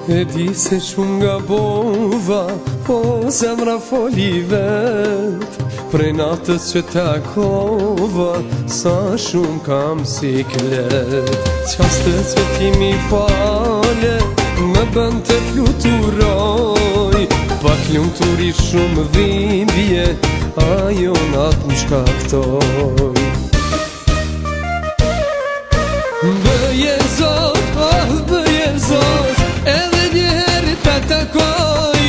E di se shumë nga bova, po zemra foli vet. Prej natës që takova, sa shumë kam siklet. Qastet që ti mi fale, me bën të fluturoj. Pak lumturi shumë dhimbje, ajo natë më shkaktoj. Bëje zot, oh bëje zot, edhe njerë ta takoj.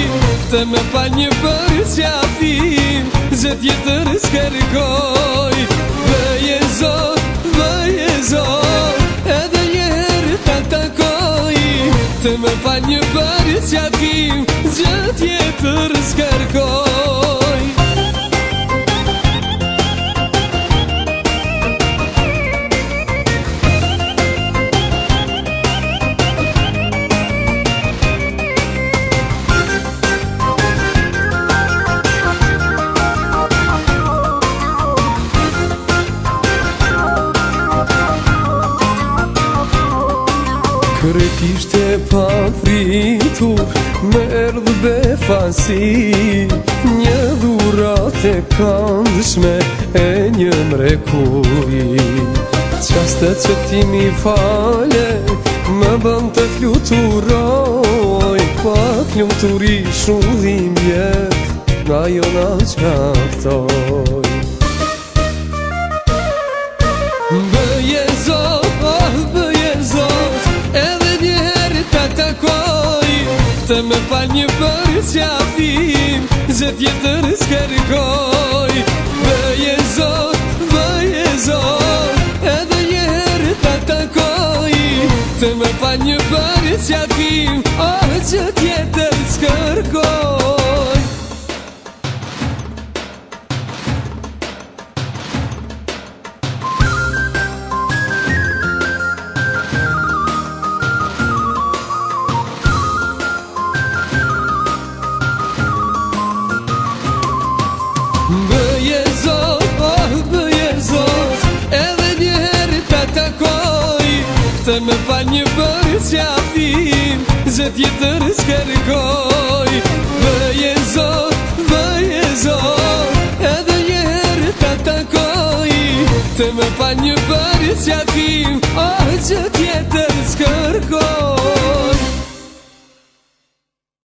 Të me pa një për qafim, zë tjetër s'kërkoj. Bëje zot, edhe njerë ta takoj. Të me pa një për qafim, zë tjetër s'kërkoj. Kërët ishte pa pritur, me erdhë befasi. Një dhurat e këndshme, e një mrekuj. Qastet që ti mi fale, më bën të fluturoj. Pak lumturi shumë dhimbje, ajo na shkaktoj. Bëje zot, oh bëje zot, edhe njerë ta takoj. Të me pa një për qafim, zë tjetër s'kërkoj. Bëje zot, edhe njerë ta takoj. Të me pa një për qafim, oh zë tjetër s'kërkoj. Bëje zot, oh bëje zot, edhe njerë ta takoj. Të me pa një për qafim, zë tjetër s'kërkoj. Bëje zot, edhe njerë ta takoj. Të me pa një për qafim, oh zë tjetër s'kërkoj.